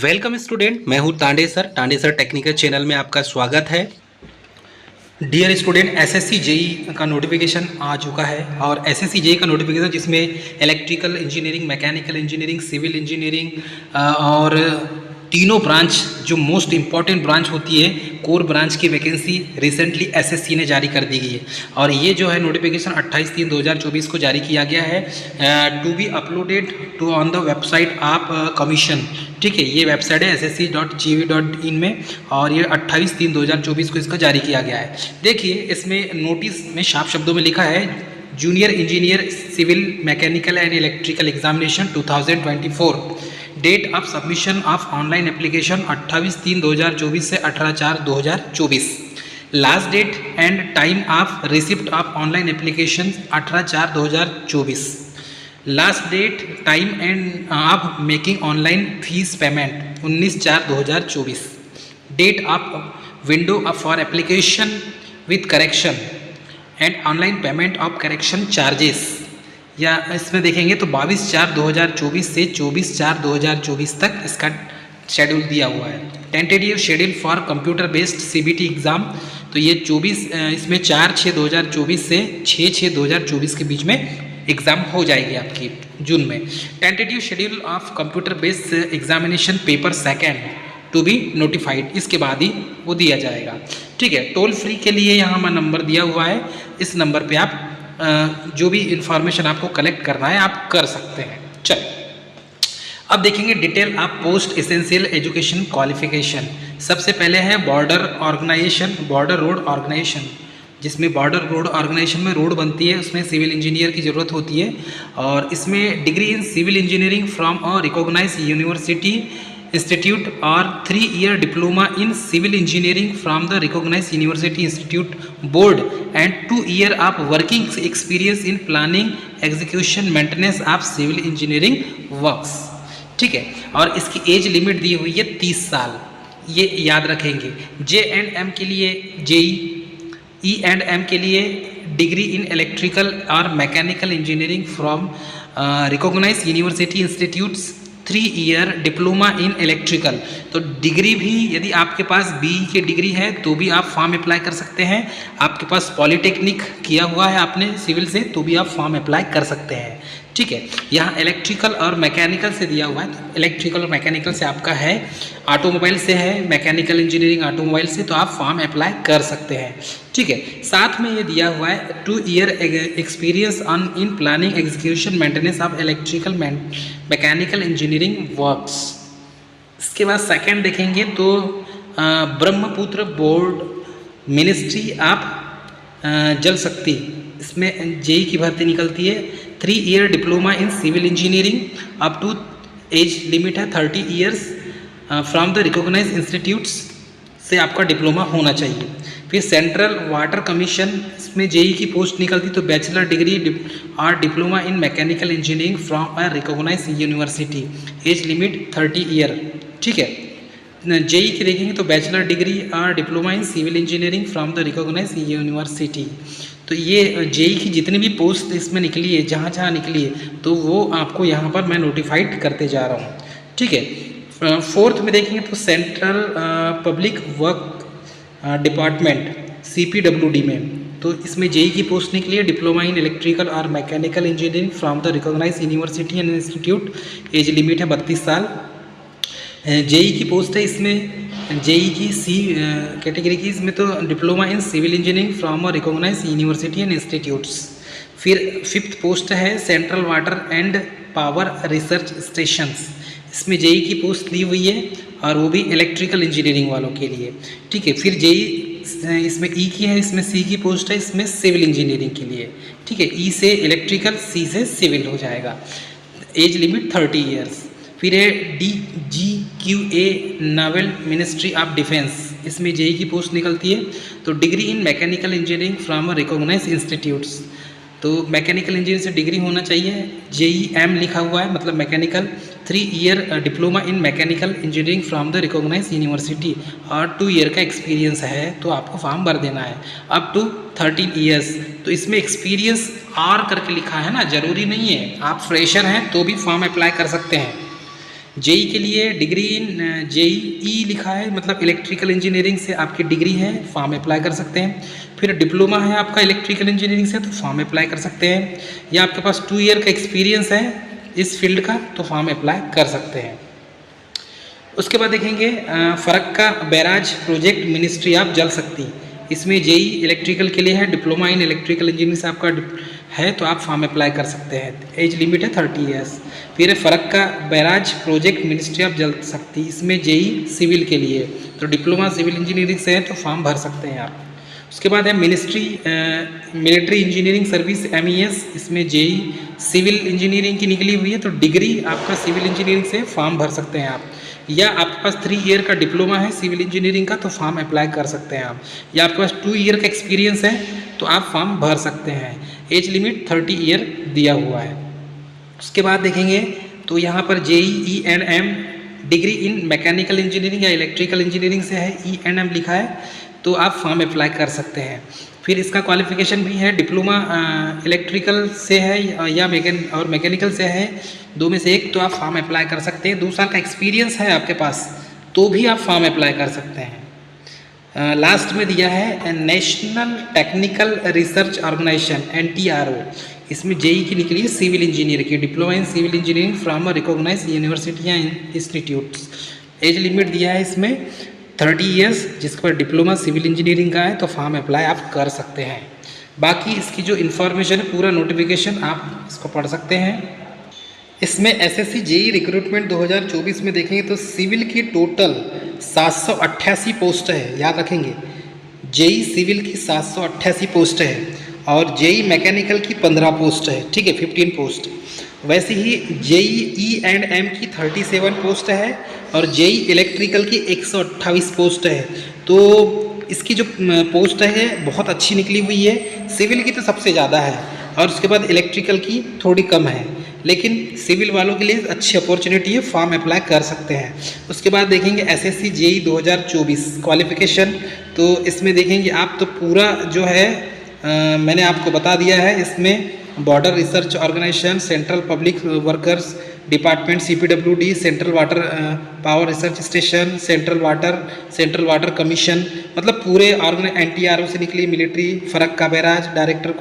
Welcome student, मैं हूं Tande sir technical channel में आपका स्वागत है। डियर स्टूडेंट, एसएससी जेई का नोटिफिकेशन आ चुका है और एसएससी जेई का नोटिफिकेशन जिसमें electrical engineering, mechanical engineering, civil engineering और तीनों ब्रांच जो मोस्ट इम्पॉर्टेंट ब्रांच होती है, कोर ब्रांच की वैकेंसी रिसेंटली एसएससी ने जारी कर दी गई है। और ये जो है नोटिफिकेशन 28/3/2024 को जारी किया गया है to be uploaded to on the website of commission. ठीक है, ये वेबसाइट है ssc.gov.in में और ये 28/3/2024 को इसका जारी किया गया है। देखिए, इसमें नोटिस में साफ शब्दों में लिखा है junior engineer civil mechanical and electrical examination 2024। Date of submission of online application 28/3/2024 से 18/4/2024। Last date and time of receipt of online application 18/4/2024। Last date time and of making online fees payment 19/4/2024। Date of window for application with correction and online payment of correction charges, या इसमें देखेंगे तो 22/4/2024 से 24/4/2024 तक इसका schedule दिया हुआ है। Tentative schedule for computer based CBT exam, तो ये 24 इसमें 4/6/2024 से 6/6/2024 के बीच में एग्ज़ाम हो जाएगी आपकी जून में। Tentative schedule of computer based examination paper second to be notified, इसके बाद ही वो दिया जाएगा। ठीक है, टोल फ्री के लिए यहाँ मैं नंबर दिया हुआ है, इस नंबर पे आप जो भी इंफॉर्मेशन आपको कलेक्ट करना है आप कर सकते हैं। चलिए अब देखेंगे डिटेल आप पोस्ट एसेंशियल एजुकेशन क्वालिफिकेशन। सबसे पहले है बॉर्डर रोड ऑर्गेनाइजेशन, जिसमें बॉर्डर रोड ऑर्गेनाइजेशन में रोड बनती है, उसमें सिविल इंजीनियर की ज़रूरत होती है। और इसमें degree in civil engineering from a recognised university institute और 3-year diploma in civil engineering from the recognised university institute board and 2 year of working experience in planning execution maintenance of civil engineering works. ठीक है, और इसकी age limit दी हुई है 30 साल, ये याद रखेंगे। J&M के लिए जेई, E&M के लिए डिग्री इन इलेक्ट्रिकल और mechanical engineering from recognised university institutes 3-year diploma in electrical. तो डिग्री भी यदि आपके पास BE की डिग्री है तो भी आप फॉर्म अप्लाई कर सकते हैं। आपके पास पॉलिटेक्निक किया हुआ है आपने सिविल से तो भी आप फॉर्म अप्लाई कर सकते हैं। ठीक है, यहाँ इलेक्ट्रिकल और मैकेनिकल से दिया हुआ है, तो इलेक्ट्रिकल और मैकेनिकल से आपका है, ऑटोमोबाइल से है, मैकेनिकल इंजीनियरिंग ऑटोमोबाइल से, तो आप फॉर्म अप्लाई कर सकते हैं। ठीक है, साथ में ये दिया हुआ है 2 year experience on in planning execution maintenance of electrical mechanical engineering works. इसके बाद सेकेंड देखेंगे तो ब्रह्मपुत्र बोर्ड मिनिस्ट्री ऑफ जल शक्ति, इसमें जेई की भर्ती निकलती है। 3-year diploma in civil engineering, up to age limit है 30 years from the recognised institutes से आपका डिप्लोमा होना चाहिए। फिर सेंट्रल वाटर कमीशन, इसमें जेई की पोस्ट निकलती तो बैचलर डिग्री और diploma in mechanical engineering from a recognised university, age limit 30 year। ठीक है, जेई की देखेंगे तो बैचलर डिग्री और diploma in civil engineering from the recognised university. तो ये जेई की जितनी भी पोस्ट इसमें निकली है, जहाँ जहाँ निकली है, तो वो आपको यहाँ पर मैं नोटिफाइड करते जा रहा हूँ। ठीक है, फोर्थ में देखेंगे तो central public work department CPWD में, तो इसमें जेई की पोस्ट निकली है डिप्लोमा इन इलेक्ट्रिकल और mechanical engineering from the recognised university and institute, age limit है 32 साल। जेई की पोस्ट है इसमें, जेई की C कैटेगरी की, इसमें तो diploma in civil engineering from a recognised university and institutes. फिर फिफ्थ पोस्ट है central water and power research stations, इसमें जेई की पोस्ट दी हुई है और वो भी इलेक्ट्रिकल इंजीनियरिंग वालों के लिए। ठीक है, फिर जेई इसमें E की है, इसमें C की पोस्ट है, इसमें सिविल इंजीनियरिंग के लिए। ठीक है, E से इलेक्ट्रिकल, C से सिविल हो जाएगा, एज लिमिट 30 years। फिर है DGQA naval ministry of defence, इसमें जेई की पोस्ट निकलती है तो degree in mechanical engineering from recognised institutes, तो मैकेनिकल इंजीनियरिंग से डिग्री होना चाहिए। JEM लिखा हुआ है, मतलब mechanical. 3-year diploma in mechanical engineering from the recognised university और 2 year का एक्सपीरियंस है, तो आपको फॉर्म भर देना है अप टू 13 years। तो इसमें एक्सपीरियंस R करके लिखा है ना, ज़रूरी नहीं है, आप फ्रेशर हैं तो भी फॉर्म अप्लाई कर सकते हैं। जेई के लिए डिग्री इन जेई लिखा है, मतलब इलेक्ट्रिकल इंजीनियरिंग से आपकी डिग्री है, फॉर्म अप्लाई कर सकते हैं। फिर डिप्लोमा है आपका इलेक्ट्रिकल इंजीनियरिंग से, तो फॉर्म अप्लाई कर सकते हैं। या आपके पास 2 ईयर का एक्सपीरियंस है इस फील्ड का, तो फॉर्म अप्लाई कर सकते हैं। उसके बाद देखेंगे Farakka barrage project ministry of जल शक्ति, इसमें जेई इलेक्ट्रिकल के लिए है, डिप्लोमा इन इलेक्ट्रिकल इंजीनियरिंग से आपका है, तो आप फॉर्म अप्लाई कर सकते हैं। एज लिमिट है 30 ईयर्स। फिर है Farakka barrage project ministry of जल शक्ति, इसमें जेई सिविल के लिए, तो डिप्लोमा सिविल इंजीनियरिंग से है, तो फॉर्म भर सकते हैं आप। उसके बाद है मिलिट्री इंजीनियरिंग सर्विस MES, इसमें जेई सिविल इंजीनियरिंग की निकली हुई है, तो डिग्री आपका सिविल इंजीनियरिंग से फॉर्म भर सकते हैं आप। या आपके पास 3 ईयर का डिप्लोमा है सिविल इंजीनियरिंग का, तो फॉर्म अप्लाई कर सकते हैं आप। या आपके पास 2 ईयर का एक्सपीरियंस है, तो आप फॉर्म भर सकते हैं। एज लिमिट 30 ईयर दिया हुआ है। उसके बाद देखेंगे तो यहाँ पर JEE&M degree in mechanical engineering या इलेक्ट्रिकल इंजीनियरिंग से है, E&M लिखा है, तो आप फॉर्म अप्लाई कर सकते हैं। फिर इसका क्वालिफिकेशन भी है, डिप्लोमा इलेक्ट्रिकल से है या मैकेनिकल से है, दो में से एक, तो आप फॉर्म अप्लाई कर सकते हैं। 2 साल का एक्सपीरियंस है आपके पास, तो भी आप फॉर्म अप्लाई कर सकते हैं। लास्ट में दिया है national technical research organisation NTRO, इसमें जेई की निकली है सिविल इंजीनियर की, diploma in civil engineering from recognised university या इंस्टीट्यूट्स। एज लिमिट दिया है इसमें 30 ईयर्स, जिसके पर डिप्लोमा सिविल इंजीनियरिंग का है, तो फॉर्म अप्लाई आप कर सकते हैं। बाकी इसकी जो इन्फॉर्मेशन है, पूरा नोटिफिकेशन आप इसको पढ़ सकते हैं। इसमें SSC JEE रिक्रूटमेंट 2024 में देखेंगे तो सिविल की टोटल 788 पोस्ट है, याद रखेंगे। जेई सिविल की 788 पोस्ट है और जेई मैकेनिकल की 15 पोस्ट है, ठीक है, 15 पोस्ट। वैसे ही JEE&M की 37 पोस्ट है और जेई इलेक्ट्रिकल की 128 पोस्ट है। तो इसकी जो पोस्ट है बहुत अच्छी निकली हुई है। सिविल की तो सबसे ज़्यादा है और उसके बाद इलेक्ट्रिकल की थोड़ी कम है, लेकिन सिविल वालों के लिए अच्छी अपॉर्चुनिटी है, फॉर्म अप्लाई कर सकते हैं। उसके बाद देखेंगे SSC JEE 2024 क्वालिफिकेशन, तो इसमें देखेंगे आप तो पूरा जो है मैंने आपको बता दिया है। इसमें border research organisation, central public workers department CPWD, central water power research station, central water commission, मतलब पूरे NTRO से निकली, मिलिट्री, फ़रक्का बैराज, डायरेक्टर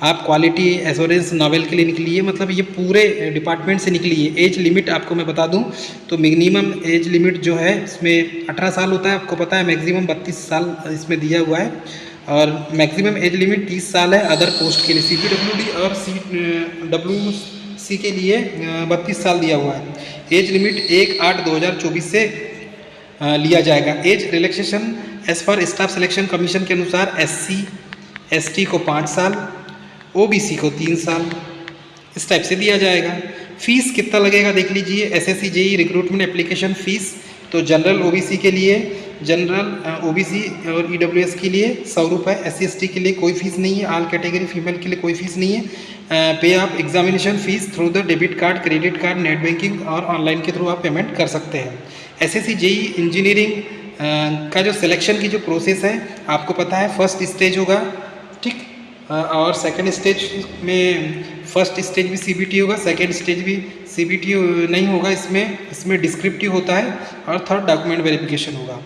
आप क्वालिटी एश्योरेंस नॉवेल के लिए निकली है, मतलब ये पूरे डिपार्टमेंट से निकली है। एज लिमिट आपको मैं बता दूं तो मिनिमम एज लिमिट जो है इसमें 18 साल होता है, आपको पता है। मैक्सिमम 32 साल इसमें दिया हुआ है और मैक्सिमम एज लिमिट 30 साल है अदर पोस्ट के लिए। CPWD और CWC के लिए 32 साल दिया हुआ है। एज लिमिट 1/8/2024 से लिया जाएगा। एज रिलैक्सेशन एज पर स्टाफ सिलेक्शन कमीशन के अनुसार SC ST को 5 साल, OBC को 3 साल, इस टाइप से दिया जाएगा। फीस कितना लगेगा देख लीजिए। SSC JEE recruitment application fees, तो जनरल OBC के लिए, जनरल OBC और EWS के लिए 100 रुपये, SC ST के लिए कोई फीस नहीं है, ऑल कैटेगरी फीमेल के लिए कोई फीस नहीं है। पे आप examination fees through the debit card, credit card, net banking और ऑनलाइन के थ्रू आप पेमेंट कर सकते हैं। SSC JEE इंजीनियरिंग का जो सिलेक्शन की जो प्रोसेस है आपको पता है, फर्स्ट स्टेज होगा, ठीक, और सेकंड स्टेज में, फर्स्ट स्टेज भी CBT होगा, सेकंड स्टेज भी CBT नहीं होगा, इसमें डिस्क्रिप्टिव होता है, और थर्ड डॉक्यूमेंट वेरिफिकेशन होगा।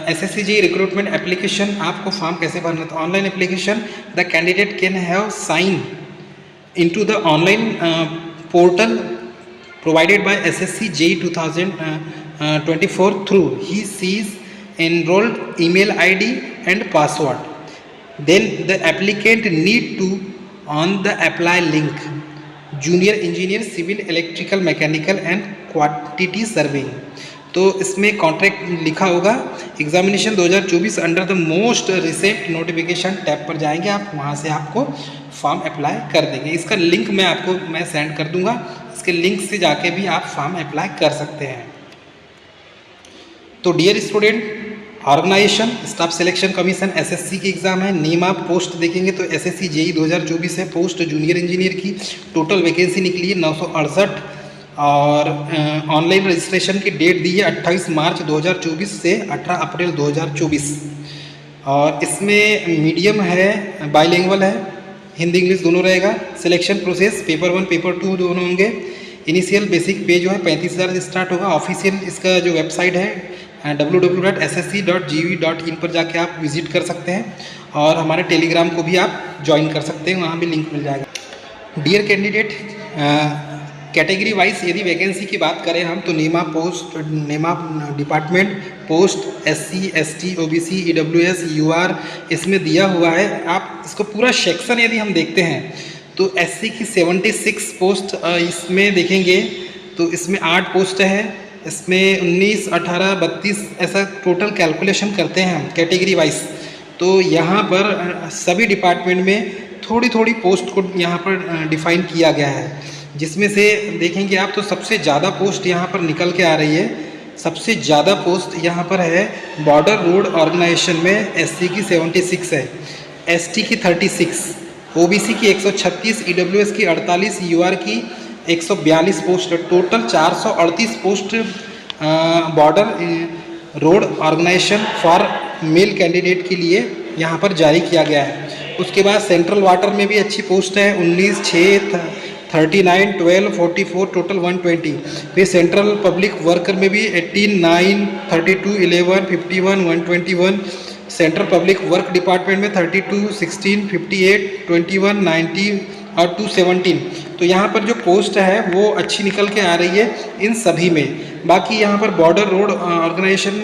SSC JEE रिक्रूटमेंट एप्लीकेशन आपको फॉर्म कैसे भरना था? Online application the candidate can have sign into the online portal provided by SSC JEE 2024 through his enrolled email ID and password. Then the applicant need to on the apply link junior engineer civil electrical mechanical and quantity surveying. तो इसमें contract लिखा होगा। Examination 2024 under the most recent notification tab पर जाएंगे आप, वहाँ से आपको फॉर्म अप्लाई कर देंगे। इसका लिंक मैं सेंड कर दूंगा, इसके लिंक से जाके भी आप फॉर्म अप्लाई कर सकते हैं। तो dear student, organisation staff selection commission SSC की एग्ज़ाम है। नेम ऑफ पोस्ट देखेंगे तो SSC JEE 2024 है। पोस्ट जूनियर इंजीनियर की टोटल वैकेंसी निकली है 968 और ऑनलाइन रजिस्ट्रेशन की डेट दी है 28 मार्च 2024 से 18 अप्रैल 2024। और इसमें मीडियम है, बाइलिंगुअल है, हिंदी इंग्लिश दोनों रहेगा। सिलेक्शन प्रोसेस पेपर 1 पेपर 2 दोनों होंगे। इनिशियल बेसिक पे जो है 35,000 से स्टार्ट होगा। ऑफिशियल इसका जो वेबसाइट है www.ssc.gv.in पर जाके आप विजिट कर सकते हैं और हमारे टेलीग्राम को भी आप ज्वाइन कर सकते हैं, वहाँ भी लिंक मिल जाएगा। डियर कैंडिडेट, कैटेगरी वाइज यदि वैकेंसी की बात करें हम तो नेमा department post SC ST OBC EWS UR इसमें दिया हुआ है। आप इसको पूरा सेक्शन यदि हम देखते हैं तो SC की 76 पोस्ट इसमें देखेंगे तो इसमें 8 पोस्ट है, इसमें 19, 18, 32 ऐसा टोटल कैलकुलेशन करते हैं हम कैटेगरी वाइज। तो यहाँ पर सभी डिपार्टमेंट में थोड़ी थोड़ी पोस्ट को यहाँ पर डिफाइन किया गया है, जिसमें से देखेंगे आप तो सबसे ज़्यादा पोस्ट यहाँ पर निकल के आ रही है। सबसे ज़्यादा पोस्ट यहाँ पर है बॉर्डर रोड ऑर्गेनाइजेशन में SC की 76 है, ST की 36, OBC की 136, EWS की 48, UR की 142 post, total 438 post border road organisation for male candidate के लिए यहाँ पर जारी किया गया है। उसके बाद सेंट्रल वाटर में भी अच्छी पोस्ट है, 19, 6, 39, 12, 44, टोटल 120। फिर सेंट्रल पब्लिक वर्कर में भी 18, 9, 32, 11, 51, 121। सेंट्रल पब्लिक वर्क डिपार्टमेंट में 32, 16, 58, 21, 90 और 217। तो यहाँ पर जो पोस्ट है वो अच्छी निकल के आ रही है इन सभी में। बाकी यहाँ पर बॉर्डर रोड ऑर्गेनाइजेशन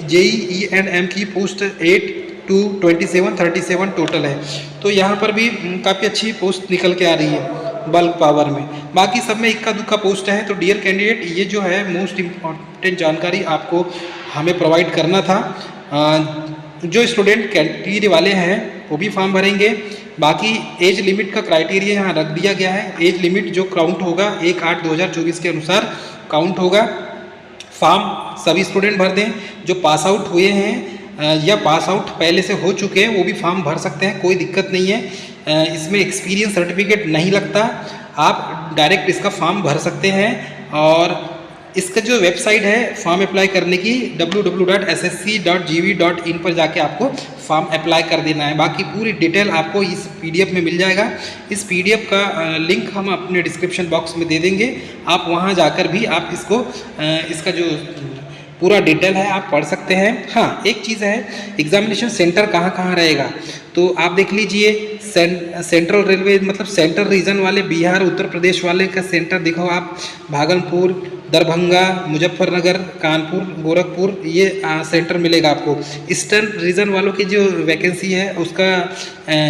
JEE&M की पोस्ट 8 to 27, 37 टोटल है। तो यहाँ पर भी काफ़ी अच्छी पोस्ट निकल के आ रही है बल्क पावर में। बाकी सब में इक्का दुक्का पोस्ट है। तो डियर कैंडिडेट, ये जो है मोस्ट इम्पॉर्टेंट जानकारी आपको हमें प्रोवाइड करना था। जो स्टूडेंट कैटेगरी वाले हैं वो भी फॉर्म भरेंगे। बाकी एज लिमिट का क्राइटेरिया यहाँ रख दिया गया है। एज लिमिट जो काउंट होगा 1/8/2024 के अनुसार काउंट होगा। फॉर्म सभी स्टूडेंट भर दें। जो पास आउट हुए हैं या पास आउट पहले से हो चुके हैं वो भी फॉर्म भर सकते हैं, कोई दिक्कत नहीं है। इसमें एक्सपीरियंस सर्टिफिकेट नहीं लगता, आप डायरेक्ट इसका फॉर्म भर सकते हैं। और इसका जो वेबसाइट है फॉर्म अप्लाई करने की www.ssc.gv.in पर जाके आपको फॉर्म अप्लाई कर देना है। बाकी पूरी डिटेल आपको इस PDF में मिल जाएगा। इस PDF का लिंक हम अपने डिस्क्रिप्शन बॉक्स में दे देंगे, आप वहां जाकर भी आप इसका जो पूरा डिटेल है आप पढ़ सकते हैं। हाँ, एक चीज़ है, एग्जामिनेशन सेंटर कहाँ कहाँ रहेगा तो आप देख लीजिए। सेंट्रल रेलवे मतलब सेंट्रल रीजन वाले बिहार उत्तर प्रदेश वाले का सेंटर देखो आप, भागलपुर, दरभंगा, मुजफ्फरनगर, कानपुर, गोरखपुर, ये सेंटर मिलेगा आपको। ईस्टर्न रीजन वालों की जो वैकेंसी है उसका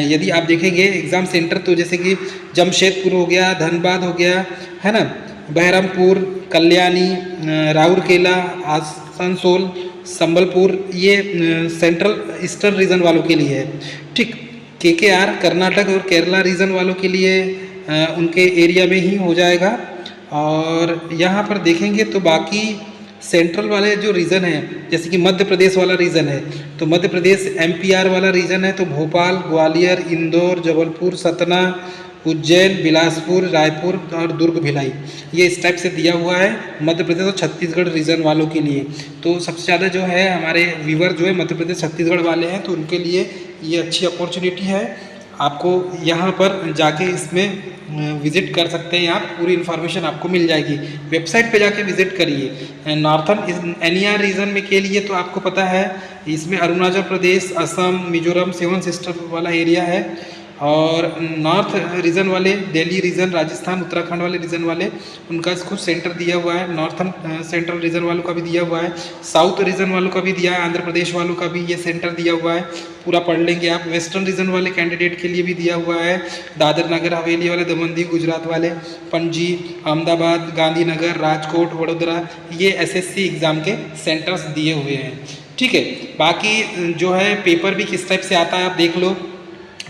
यदि आप देखेंगे एग्ज़ाम सेंटर तो जैसे कि जमशेदपुर हो गया, धनबाद हो गया, है ना, बहरमपुर, कल्याणी, राउरकेला, आसनसोल, संबलपुर, ये सेंट्रल ईस्टर्न रीजन वालों के लिए है। ठीक, KKR कर्नाटक और केरला रीजन वालों के लिए उनके एरिया में ही हो जाएगा। और यहाँ पर देखेंगे तो बाकी सेंट्रल वाले जो रीजन है जैसे कि मध्य प्रदेश वाला रीजन है तो मध्य प्रदेश MPR वाला रीजन है तो भोपाल, ग्वालियर, इंदौर, जबलपुर, सतना, उज्जैन, बिलासपुर, रायपुर और दुर्ग, भिलाई, ये इस टाइप से दिया हुआ है मध्य प्रदेश और छत्तीसगढ़ रीजन वालों के लिए। तो सबसे ज़्यादा जो है हमारे व्यूवर जो है मध्य प्रदेश छत्तीसगढ़ वाले हैं तो उनके लिए ये अच्छी अपॉर्चुनिटी है। आपको यहाँ पर जाके इसमें विज़िट कर सकते हैं, आप पूरी इन्फॉर्मेशन आपको मिल जाएगी। वेबसाइट पे जाके विज़िट करिए। नॉर्थन NER रीजन में के लिए तो आपको पता है इसमें अरुणाचल प्रदेश, असम, मिजोरम, 7 सिस्टर वाला एरिया है। और नॉर्थ रीजन वाले दिल्ली रीजन, राजस्थान, उत्तराखंड वाले रीजन वाले उनका कुछ सेंटर दिया हुआ है। नॉर्थन सेंट्रल रीजन वालों का भी दिया हुआ है, साउथ रीजन वालों का भी दिया है, आंध्र प्रदेश वालों का भी ये सेंटर दिया हुआ है, पूरा पढ़ लेंगे आप। वेस्टर्न रीजन वाले कैंडिडेट के लिए भी दिया हुआ है, दादर नगर हवेली वाले, दमन दीव गुजरात वाले, पणजी, अहमदाबाद, गांधीनगर, राजकोट, वडोदरा, ये SSC एग्ज़ाम के सेंटर्स दिए हुए हैं। ठीक है, बाकी जो है पेपर भी किस टाइप से आता है आप देख लो।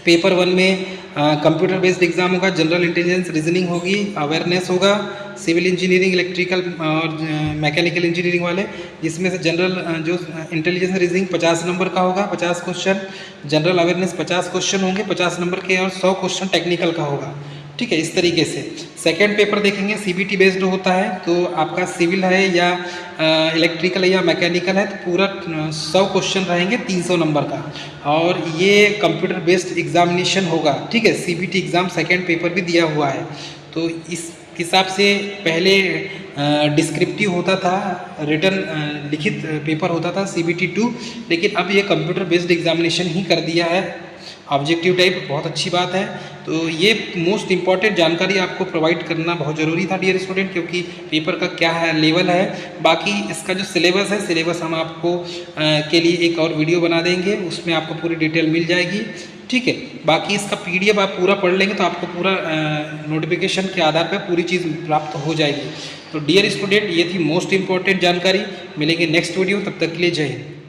पेपर 1 में कंप्यूटर बेस्ड एग्जाम होगा, जनरल इंटेलिजेंस रीजनिंग होगी, अवेयरनेस होगा, सिविल इंजीनियरिंग, इलेक्ट्रिकल और मैकेनिकल इंजीनियरिंग वाले, जिसमें से जनरल जो इंटेलिजेंस रीजनिंग 50 नंबर का होगा, 50 क्वेश्चन, जनरल अवेयरनेस 50 क्वेश्चन होंगे 50 नंबर के और 100 क्वेश्चन टेक्निकल का होगा। ठीक है, इस तरीके से। सेकेंड पेपर देखेंगे CBT बेस्ड होता है, तो आपका सिविल है या इलेक्ट्रिकल है या मैकेनिकल है तो पूरा 100 क्वेश्चन रहेंगे 300 नंबर का, और ये कंप्यूटर बेस्ड एग्जामिनेशन होगा। ठीक है, CBT एग्ज़ाम सेकेंड पेपर भी दिया हुआ है। तो हिसाब से पहले डिस्क्रिप्टिव होता था, रिटन लिखित पेपर होता था CBT 2, लेकिन अब ये कंप्यूटर बेस्ड एग्जामिनेशन ही कर दिया है, ऑब्जेक्टिव टाइप। बहुत अच्छी बात है। तो ये मोस्ट इम्पॉर्टेंट जानकारी आपको प्रोवाइड करना बहुत ज़रूरी था डियर स्टूडेंट, क्योंकि पेपर का क्या है लेवल है। बाकी इसका जो सिलेबस है, सिलेबस हम आपको के लिए एक और वीडियो बना देंगे, उसमें आपको पूरी डिटेल मिल जाएगी, ठीक है। बाकी इसका PDF आप पूरा पढ़ लेंगे तो आपको पूरा नोटिफिकेशन के आधार पर पूरी चीज़ प्राप्त हो जाएगी। तो डियर स्टूडेंट, ये थी मोस्ट इम्पॉर्टेंट जानकारी। मिलेंगे नेक्स्ट वीडियो, तब तक के लिए जय हिंद।